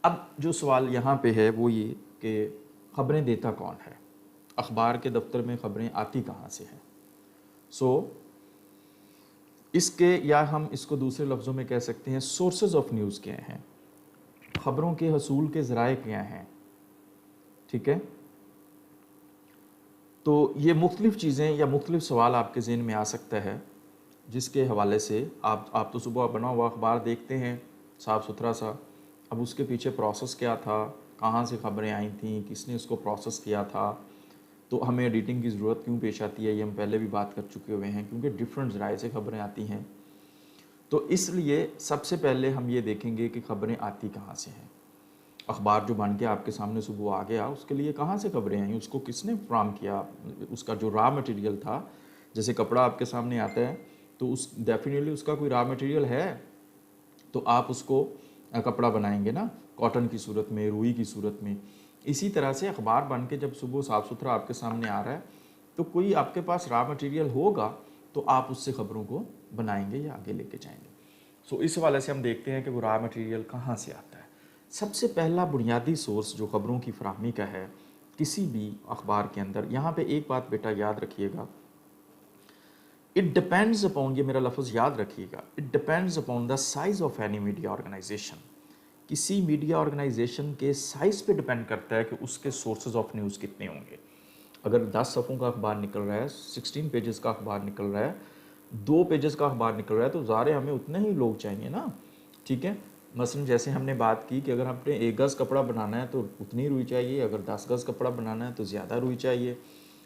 अब जो सवाल यहाँ पे है वो ये कि ख़बरें देता कौन है, अखबार के दफ्तर में ख़बरें आती कहाँ से हैं। सो इसके, या हम इसको दूसरे लफ्ज़ों में कह सकते हैं सोर्सेज ऑफ न्यूज़ क्या हैं, ख़बरों के हसूल के ज़राए क्या हैं। ठीक है, तो ये मुख्तलिफ़ चीज़ें या मुख्तलिफ़ सवाल आपके ज़हन में आ सकता है, जिसके हवाले से आप तो सुबह बना हुआ अखबार देखते हैं साफ़ सुथरा सा, अब उसके पीछे प्रोसेस क्या था, कहाँ से ख़बरें आई थी, किसने उसको प्रोसेस किया था, तो हमें एडिटिंग की ज़रूरत क्यों पेश आती है, ये हम पहले भी बात कर चुके हुए हैं, क्योंकि डिफरेंट ज़राए से ख़बरें आती हैं। तो इसलिए सबसे पहले हम ये देखेंगे कि ख़बरें आती कहाँ से हैं। अखबार जो बन के आपके सामने सुबह आ गया, उसके लिए कहाँ से खबरें आई, उसको किसने फ्राहम किया, उसका जो रॉ मटेरियल था। जैसे कपड़ा आपके सामने आता है तो उस डेफिनेटली उसका कोई रॉ मटेरियल है, तो आप उसको कपड़ा बनाएंगे ना, कॉटन की सूरत में, रुई की सूरत में। इसी तरह से अखबार बन के जब सुबह साफ़ सुथरा आपके सामने आ रहा है, तो कोई आपके पास रॉ मटेरियल होगा, तो आप उससे ख़बरों को बनाएंगे या आगे लेके जाएंगे। सो इस हवाले से हम देखते हैं कि वो रॉ मटेरियल कहाँ से आता है। सबसे पहला बुनियादी सोर्स जो ख़बरों की फराहमी का है किसी भी अखबार के अंदर, यहाँ पे एक बात बेटा याद रखिएगा, इट डिपेंड्स अपॉन, ये मेरा लफ्ज़ याद रखिएगा, it depends upon the size of any media organisation. किसी मीडिया ऑर्गेनाइजेशन के साइज़ पे डिपेंड करता है कि उसके सोर्सेज ऑफ न्यूज़ कितने होंगे। अगर 10 सफ़ों का अखबार निकल रहा है, 16 पेजेस का अखबार निकल रहा है, 2 पेजेस का अखबार निकल रहा है, तो ज़ाहिर हमें उतने ही लोग चाहिए ना। ठीक है, मसलन जैसे हमने बात की कि अगर आपने 1 गज़ कपड़ा बनाना है तो उतनी रुई चाहिए, अगर 10 गज़ कपड़ा बनाना है तो ज़्यादा रुई चाहिए,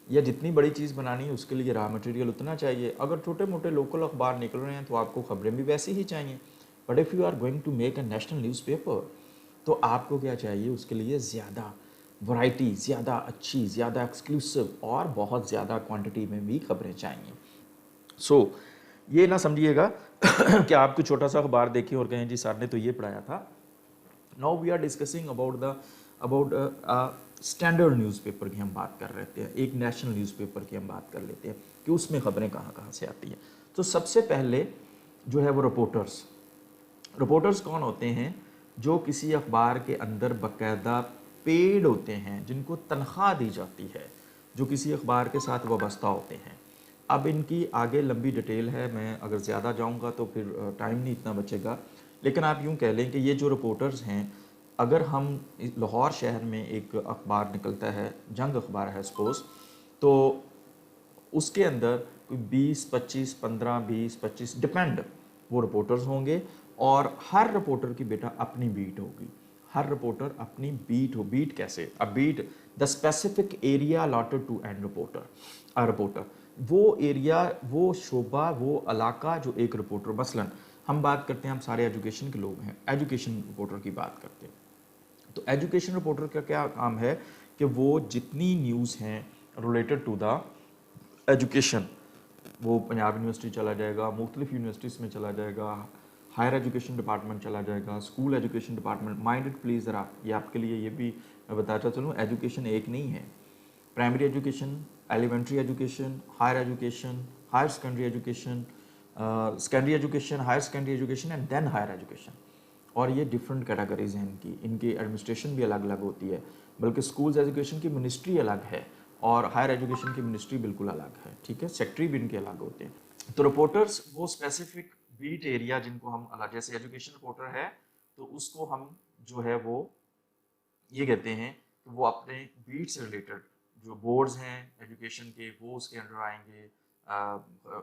या जितनी बड़ी चीज़ बनानी है उसके लिए रॉ मटेरियल उतना चाहिए। अगर छोटे मोटे लोकल अखबार निकल रहे हैं तो आपको ख़बरें भी वैसी ही चाहिए। But if you are going to make a national newspaper, तो आपको क्या चाहिए, उसके लिए ज़्यादा वैरायटी, ज़्यादा अच्छी, ज़्यादा एक्सक्लूसिव और बहुत ज़्यादा क्वांटिटी में भी ख़बरें चाहिए। सो ये ना समझिएगा कि आप कोई छोटा सा अखबार देखें और कहें जी सर ने तो ये पढ़ाया था। Now we are discussing about standard newspaper की हम बात कर रहे थे, एक नेशनल न्यूज़पेपर की हम बात कर लेते हैं कि उसमें ख़बरें कहाँ कहाँ से आती हैं। तो सबसे पहले जो है वो रिपोर्टर्स। रिपोर्टर्स कौन होते हैं, जो किसी अखबार के अंदर बाकायदा पेड होते हैं, जिनको तनख्वाह दी जाती है, जो किसी अखबार के साथ वाबस्ता होते हैं। अब इनकी आगे लंबी डिटेल है, मैं अगर ज़्यादा जाऊंगा तो फिर टाइम नहीं इतना बचेगा, लेकिन आप यूँ कह लें कि ये जो रिपोर्टर्स हैं, अगर हम लाहौर शहर में एक अखबार निकलता है, जंग अखबार है सपोज़, तो उसके अंदर कोई 20-25, 15-20-25 डिपेंड, वो रिपोर्टर्स होंगे, और हर रिपोर्टर की बेटा अपनी बीट होगी। हर रिपोर्टर अपनी बीट हो, बीट कैसे, a beat the specific area allotted to and reporter. A reporter वो एरिया, वो शोबा, वो इलाका जो एक रिपोर्टर, मसलन हम बात करते हैं, हम सारे एजुकेशन के लोग हैं, एजुकेशन रिपोर्टर की बात करते हैं, तो एजुकेशन रिपोर्टर का क्या काम है कि वो जितनी न्यूज़ हैं रिलेटेड टू द एजुकेशन, वो पंजाब यूनिवर्सिटी चला जाएगा, मुख्तलिफ यूनिवर्सिटीज़ में चला जाएगा, हायर एजुकेशन डिपार्टमेंट चला जाएगा, school education department. Minded please ज़रा, ये आपके लिए ये भी मैं बताता चलूँ, एजुकेशन एक नहीं है। Primary education, elementary education, higher education, higher secondary education, secondary education, higher secondary education and then higher education. और ये डिफरेंट कैटेगरीज हैं इनकी, इनकी एडमिनिस्ट्रेशन भी अलग अलग होती है, बल्कि स्कूल्स एजुकेशन की मिनिस्ट्री अलग है और हायर एजुकेशन की मिनिस्ट्री बिल्कुल अलग है। ठीक है, सेक्रेटरी भी इनके अलग होते हैं। तो रिपोर्टर्स वो स्पेसिफिक बीट एरिया जिनको हम अलग, जैसे एजुकेशन रिपोर्टर है तो उसको हम जो है वो ये कहते हैं कि वो अपने बीट से रिलेटेड जो बोर्ड्स हैं एजुकेशन के, वो उसके अंडर आएंगे,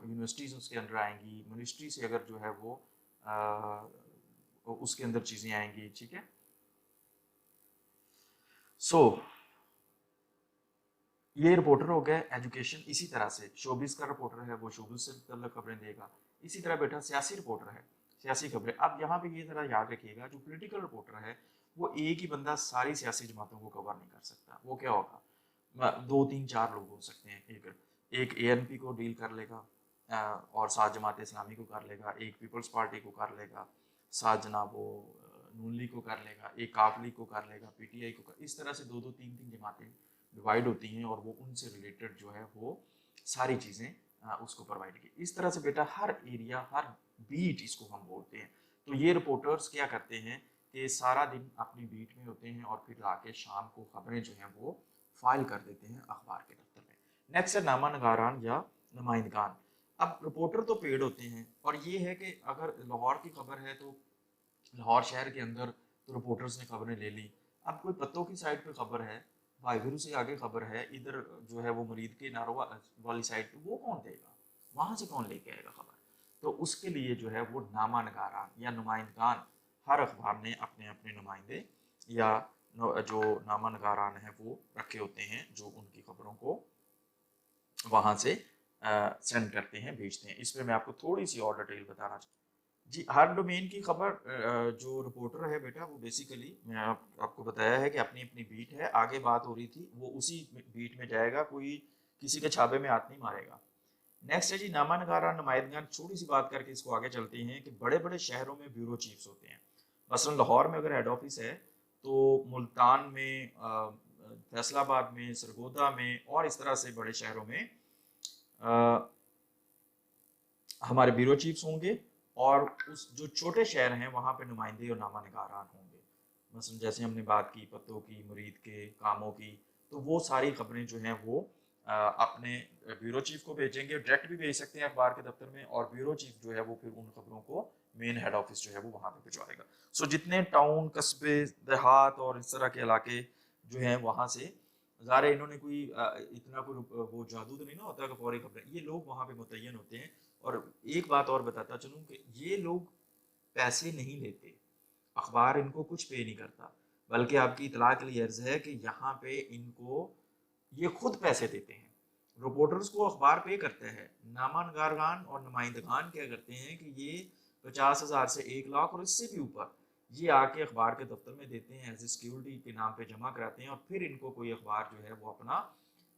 यूनिवर्सिटीज़ उसके अंडर आएंगी, मिनिस्ट्री से अगर जो है वो उसके अंदर चीज़ें आएंगी। ठीक है, सो ये रिपोर्टर हो गया एजुकेशन। इसी तरह से शोबिस का रिपोर्टर है, वो शोबिस से मतलब खबरें देगा। इसी तरह बेटा सियासी रिपोर्टर है, सियासी खबरें। अब यहाँ पे ये जरा याद रखिएगा, जो पॉलिटिकल रिपोर्टर है वो एक ही बंदा सारी सियासी जमातों को कवर नहीं कर सकता। वो क्या होगा, 2-3-4 लोग हो सकते हैं। एक एएनपी को डील कर लेगा, और साथ जमात इस्लामी को कर लेगा, एक पीपल्स पार्टी को कर लेगा, साथ जनाब वो नून लीग को कर लेगा, एक काफ लीग को कर लेगा, पीटीआई को कर, इस तरह से 2-2, 3-3 जमातें डिवाइड होती हैं और वो उनसे रिलेटेड जो है वो सारी चीज़ें उसको प्रोवाइड की। इस तरह से बेटा हर एरिया, हर बीट इसको हम बोलते हैं। तो ये रिपोर्टर्स क्या करते हैं कि सारा दिन अपनी बीट में होते हैं और फिर लाके शाम को खबरें जो हैं वो फाइल कर देते हैं अखबार के दफ्तर में। नेक्स्ट है नामा नगारान या नुमाइंदगान। अब रिपोर्टर तो पेड होते हैं और ये है कि अगर लाहौर की खबर है तो लाहौर शहर के अंदर तो रिपोर्टर्स ने खबरें ले ली। अब कोई पत्तों की साइड पे खबर है, भाई गुरु से आगे खबर है, इधर जो है वो मरीद के नारोवा वाली साइड पे, वो कौन देगा? वहां से कौन लेके आएगा खबर? तो उसके लिए जो है वो नामा नगारान या नुमाइंदगान, हर अखबार ने अपने अपने नुमाइंदे या जो नामा नगारान है वो रखे होते हैं, जो उनकी खबरों को वहां से सेंड करते हैं, भेजते हैं। इस पर मैं आपको थोड़ी सी और डिटेल बताना चाहूँ। जी, हर डोमेन की खबर जो रिपोर्टर है बेटा, वो बेसिकली मैं आपको बताया है कि अपनी अपनी बीट है, आगे बात हो रही थी, वो उसी बीट में जाएगा, कोई किसी के छापे में हाथ नहीं मारेगा। नेक्स्ट है जी नामा नगारा नुमाइंदगान। छोटी सी बात करके इसको आगे चलते हैं कि बड़े बड़े शहरों में ब्यूरो चीफ्स होते हैं। मसलन लाहौर में अगर हेड ऑफिस है तो मुल्तान में, फैसलाबाद में, सरगोदा में और इस तरह से बड़े शहरों में हमारे ब्यूरो चीफ्स होंगे और उस जो छोटे शहर हैं वहाँ पे नुमाइंदे और नामा निगारान होंगे। मसलन जैसे हमने बात की पत्तों की, मुरीद के कामों की, तो वो सारी खबरें जो हैं वो अपने ब्यूरो चीफ को भेजेंगे। डायरेक्ट भी भेज सकते हैं अखबार के दफ्तर में, और ब्यूरो चीफ जो है वो फिर उन खबरों को मेन हेड ऑफिस जो है वो वहाँ पे भिजवाएगा। सो जितने टाउन, कस्बे, देहात और इस तरह के इलाके जो हैं वहाँ से, ज़ाहिर है इन्होंने कोई इतना कोई वो जादू तो नहीं ना होता कि फौरी खबरें, ये लोग वहाँ पे मुतय्यन होते हैं। और एक बात और बताता चलूँ कि ये लोग पैसे नहीं लेते, अखबार इनको कुछ पे नहीं करता, बल्कि आपकी इतला के लिए अर्ज है कि यहाँ पे इनको ये खुद पैसे देते हैं। रिपोर्टर्स को अखबार पे करते हैं, नामानगारगान और नुमाइंदगान क्या करते हैं कि ये 50,000 से 1 लाख और इससे भी ऊपर ये आके अखबार के दफ्तर में देते हैं, एज ए सिक्योरिटी के नाम पे जमा कराते हैं, और फिर इनको कोई अखबार जो है वो अपना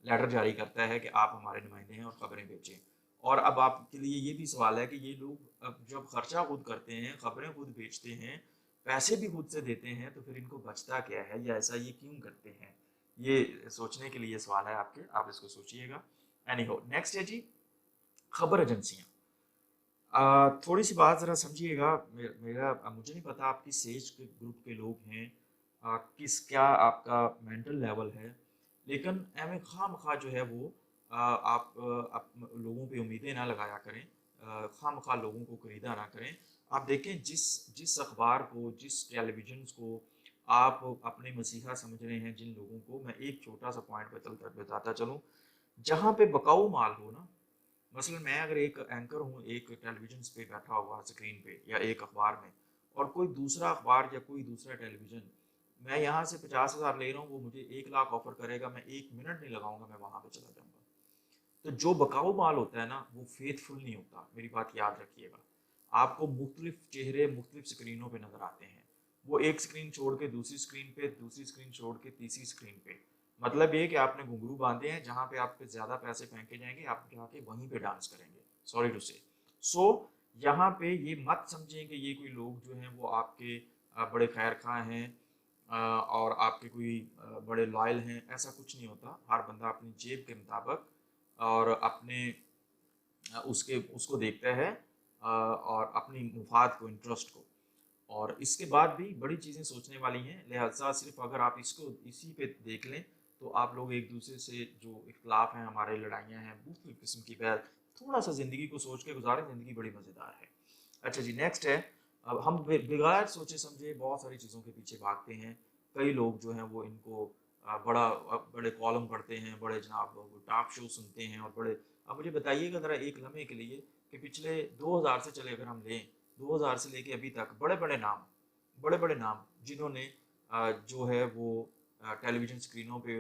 लेटर जारी करता है कि आप हमारे नुमाइंदे हैं और खबरें बेचें। और अब आपके लिए ये भी सवाल है कि ये लोग अब जब खर्चा खुद करते हैं, खबरें खुद बेचते हैं, पैसे भी खुद से देते हैं, तो फिर इनको बचता क्या है, या ऐसा ये क्यों करते हैं? ये सोचने के लिए सवाल है आपके, आप इसको सोचिएगा। एनी हो, नेक्स्ट है जी खबर एजेंसियां। थोड़ी सी बात ज़रा समझिएगा। मेरा मुझे नहीं पता आप किस एज के ग्रुप के लोग हैं, किस क्या आपका मेंटल लेवल है, लेकिन एम खाम खा जो है वो आप लोगों पे उम्मीदें ना लगाया करें, खाम खा लोगों को खरीदा ना करें। आप देखें जिस जिस अखबार को, जिस टेलीविजन को आप अपने मसीहा समझ रहे हैं, जिन लोगों को, मैं एक छोटा सा पॉइंट बताता चलूँ, जहाँ पे बकाऊ माल हो ना, मसलन मैं अगर एक एंकर हूँ एक टेलीविजन पे बैठा हुआ स्क्रीन पे या एक अखबार में, और कोई दूसरा अखबार या कोई दूसरा टेलीविजन, मैं यहाँ से 50,000 ले रहा हूँ, वो मुझे 1 लाख ऑफर करेगा, मैं 1 मिनट नहीं लगाऊंगा, मैं वहां पे चला जाऊंगा। तो जो बकाऊ माल होता है ना, वो फेथफुल नहीं होता, मेरी बात याद रखिएगा। आपको मुख्तलिफ चेहरे मुख्तलिफ स्क्रीनों पे नजर आते हैं, वो एक स्क्रीन छोड़ के दूसरी स्क्रीन पे, दूसरी स्क्रीन छोड़ के तीसरी स्क्रीन पे। मतलब ये कि आपने घुंघरू बांधे हैं, जहां पे आप पे ज्यादा पैसे फेंके जाएंगे, आप जाके वहीं पे डांस करेंगे, सॉरी टू से। सो यहाँ पे ये मत समझें कि ये कोई लोग जो हैं वो आपके बड़े खैर खां हैं, और आपके कोई बड़े लॉयल हैं, ऐसा कुछ नहीं होता। हर बंदा अपनी जेब के मुताबिक और अपने उसके उसको देखता है, और अपनी मुफाद को, इंटरेस्ट को। और इसके बाद भी बड़ी चीज़ें सोचने वाली हैं, लिहाजा सिर्फ अगर आप इसको इसी पे देख लें तो आप लोग एक दूसरे से जो इख्तलाफ हैं, हमारे लड़ाइयाँ हैं, मुख्तलिफ किस्म की बैल, थोड़ा सा ज़िंदगी को सोच के गुजारें, ज़िंदगी बड़ी मज़ेदार है। अच्छा जी, नेक्स्ट है, अब हम बगैर सोचे समझे बहुत सारी चीज़ों के पीछे भागते हैं। कई लोग जो हैं वो इनको बड़े कॉलम पढ़ते हैं, बड़े जनाब टॉक शो सुनते हैं, और बड़े, अब मुझे बताइएगा ज़रा एक लम्हे के लिए कि पिछले 2000 से चले अगर हम लें, 2000 से लेके अभी तक बड़े बड़े नाम जिन्होंने जो है वो टेलीविजन स्क्रीनों पे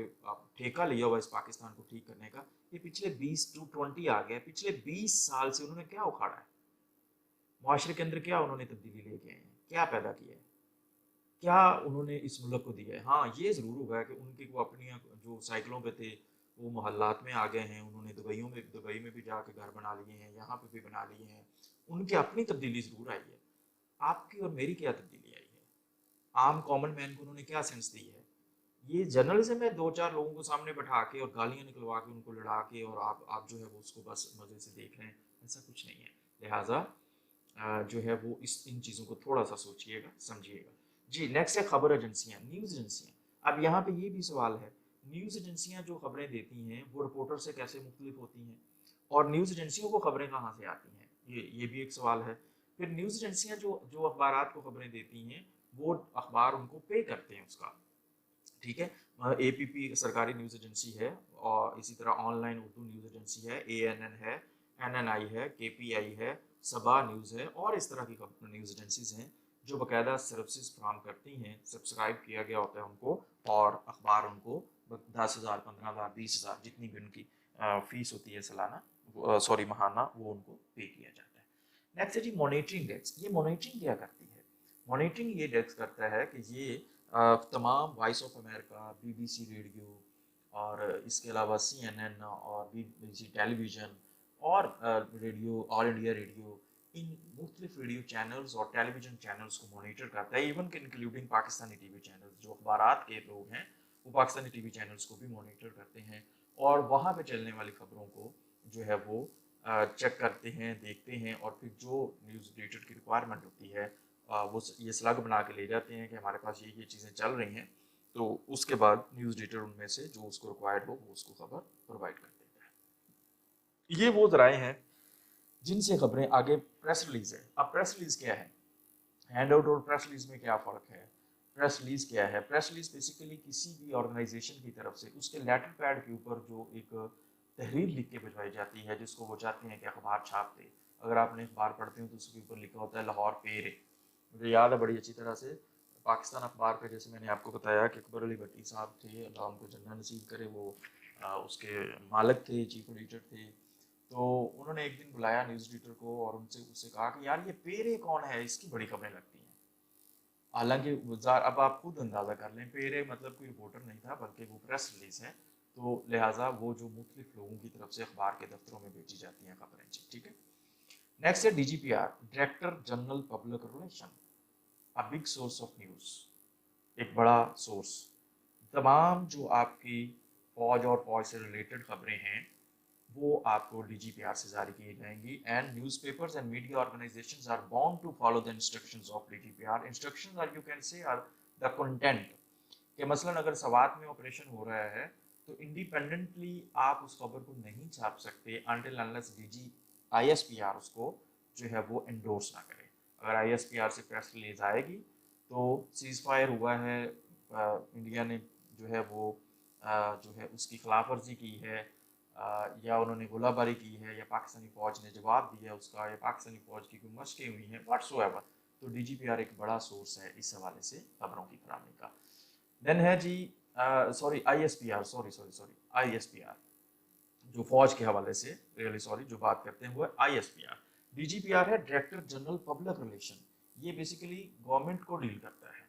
ठेका लिया हुआ इस पाकिस्तान को ठीक करने का, ये पिछले 20 to 20 आ गए, पिछले 20 साल से उन्होंने क्या उखाड़ा है, मुआशरे के अंदर क्या उन्होंने तब्दीली लेके आए हैं, क्या पैदा किया है, क्या उन्होंने इस मुल्क को दिया है। हाँ, ये ज़रूर होगा कि उनकी वो अपनी जो साइकिलों पे थे वो मोहल्लात में आ गए हैं, उन्होंने दुबई में भी जाके घर बना लिए हैं, यहाँ पे भी बना लिए हैं, उनकी अपनी तब्दीली ज़रूर आई है। आपकी और मेरी क्या तब्दीली आई है? आम कॉमन मैन को उन्होंने क्या सेंस दी है? ये जर्नलिज्म है, दो चार लोगों को सामने बैठा के और गालियां निकलवा के उनको लड़ा के, और आप जो है वो उसको बस मज़े से देख रहे हैं, ऐसा कुछ नहीं है। लिहाजा जो है वो इन चीज़ों को थोड़ा सा सोचिएगा, समझिएगा। जी, नेक्स्ट है खबर एजेंसियाँ, न्यूज़ एजेंसियाँ। अब यहाँ पे ये भी सवाल है, न्यूज़ एजेंसियाँ जो खबरें देती हैं, वो रिपोर्टर से कैसे मुख्तलिफ होती हैं? और न्यूज़ एजेंसियों को खबरें कहाँ से आती हैं? ये भी एक सवाल है। फिर न्यूज़ एजेंसियाँ जो जो अखबारात को खबरें देती हैं, वो अखबार उनको पे करते हैं उसका, ठीक है। एपीपी सरकारी न्यूज़ एजेंसी है, और इसी तरह ऑनलाइन उर्दू न्यूज़ एजेंसी है, एएनएन है, एनएनआई है, केपीआई है, सबा न्यूज़ है, और इस तरह की न्यूज़ एजेंसीज हैं जो बाकायदा सर्विसेज फ्राहम करती हैं, सब्सक्राइब किया गया होता है उनको, और अखबार उनको 10,000, 15,000, 20,000 जितनी भी उनकी फीस होती है सालाना, सॉरी माहाना, वो उनको पे किया जाता है। नेक्स्ट है जी मॉनिटरिंग डेस्क। ये मॉनिटरिंग क्या करती है? मॉनिटरिंग ये डेस्क करता है कि ये तमाम voice of America, BBC radio, और इसके अलावा सीएनएन और बीबीसी टेलीविज़न, और रेडियो, ऑल इंडिया रेडियो, इन मुख्तलिफ रेडियो चैनल्स और टेलीविज़न चैनल्स को मॉनिटर करता है, इवन के इंक्लूडिंग पाकिस्तानी टीवी चैनल्स। जो अखबारात के लोग हैं वो पाकिस्तानी टीवी चैनल्स को भी मॉनिटर करते हैं, और वहाँ पे चलने वाली खबरों को जो है वो चेक करते हैं, देखते हैं, और फिर जो न्यूज़ एडिटर की रिक्वायरमेंट होती है वो ये स्लग बना के ले जाते हैं कि हमारे पास ये चीज़ें चल रही हैं, तो उसके बाद न्यूज़ एडिटर उनमें से जो उसको रिक्वायर्ड हो वो उसको खबर प्रोवाइड कर देता है। ये वो ज़राए हैं जिनसे खबरें आगे। प्रेस रिलीज है। अब प्रेस रिलीज क्या है? हैंड आउट और प्रेस रिलीज में क्या फ़र्क है? प्रेस रिलीज क्या है? प्रेस रिलीज बेसिकली किसी भी ऑर्गेनाइजेशन की तरफ से उसके लेटर पैड के ऊपर जो एक तहरीर लिख के भिजवाई जाती है, जिसको वो चाहते हैं कि अखबार छाप दे। अगर आपने अखबार पढ़ते हो तो उसके ऊपर लिखा होता है लाहौर पेरे। मुझे याद है बड़ी अच्छी तरह से, पाकिस्तान अखबार पे जैसे मैंने आपको बताया कि अकबर अली भट्टी साहब थे, अल्लाह उनको जन्नत नसीब करे, वो उसके मालिक थे, चीफ एडिटर थे। तो उन्होंने एक दिन बुलाया न्यूज़ एडिटर को और उनसे उससे कहा कि यार ये पेरे कौन है, इसकी बड़ी खबरें लगती हैं। हालांकि अब आप खुद अंदाज़ा कर लें, पेरे मतलब कोई रिपोर्टर नहीं था, बल्कि वो प्रेस रिलीज है। तो लिहाजा वो जो मुख्तलिफ लोगों की तरफ से अखबार के दफ्तरों में भेजी जाती हैं खबरें जी, ठीक है। नेक्स्ट है DGPR, director general public relation, a big source of news, एक बड़ा सोर्स। तमाम जो आपकी फौज और फौज से रिलेटेड खबरें हैं वो आपको डीजीपीआर से जारी की जाएंगी। And newspapers and media organisations are bound to follow the instructions of DGPR. Instructions are, you can say, are the content, कि मसलन अगर सवात में ऑपरेशन हो रहा है तो इंडिपेंडेंटली आप उस खबर को नहीं छाप सकते अनटिल अनलेस डीजी आईएसपीआर उसको जो है वो एंडोर्स ना करे। अगर आईएसपीआर से प्रेस रिलीज आएगी तो सीज फायर हुआ है, इंडिया ने जो है वो जो है उसकी खिलाफ वर्जी की है, या उन्होंने गोलाबारी की है, या पाकिस्तानी फ़ौज ने जवाब दिया उसका, या पाकिस्तानी फ़ौज की कोई मशकें हुई हैं, व्हाट्सोएवर, तो डीजीपीआर एक बड़ा सोर्स है इस हवाले से खबरों की फराहमी का। देन है जी सॉरी आईएसपीआर, सॉरी आईएसपीआर, जो फौज के हवाले से, रियली सॉरी, जो बात करते हैं वो है आईएसपीआर। डीजीपीआर है डायरेक्टर जनरल पब्लिक रिलेशन। ये बेसिकली गवर्नमेंट को डील करता है,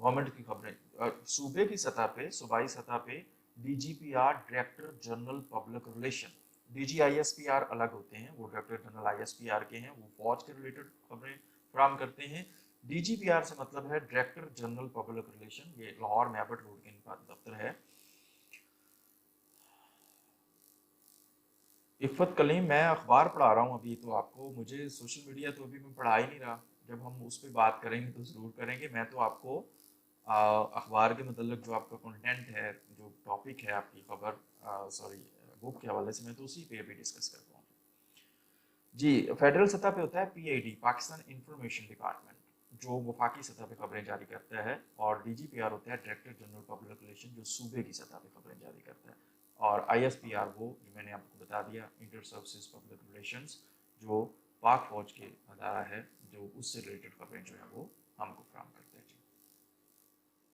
गवर्नमेंट की खबरें सूबे की सतह पे, सूबाई सतह पे DGPR director general public relation. DGISPR अलग होते हैं, वो डायरेक्टर जनरल आईएसपीआर के हैं, वो फौज के रिलेटेड खबरें फराहम करते हैं। डीजीपीआर से मतलब है डायरेक्टर जनरल पब्लिक रिलेशन, ये लाहौर में एबट रोड के इनका दफ्तर है। इफ़त कलीम, मैं अखबार पढ़ा रहा हूँ अभी, तो आपको मुझे सोशल मीडिया तो अभी मैं पढ़ा ही नहीं रहा। जब हम उस पर बात करेंगे तो ज़रूर करेंगे। मैं तो आपको अखबार के मतलब जो आपका कंटेंट है, जो टॉपिक है आपकी खबर, सॉरी, बुक के हवाले से, मैं तो उसी पे अभी डिस्कस कर रहा हूँ जी। फेडरल सतह पे होता है पीआईडी, पाकिस्तान इंफॉर्मेशन डिपार्टमेंट, जो वफाकी सतह पे खबरें जारी करता है। और डीजीपीआर होता है डायरेक्टर जनरल पब्लिक रिलेशन, जो सूबे की सतह पे खबरें जारी करता है। और आईएसपीआर वो जो मैंने आपको बता दिया, इंटर सर्विसेज पब्लिक रिलेशंस, जो पाक फौज के अदारा है, जो उससे रिलेटेड खबरें जो है वो हमको फराहम करते हैं।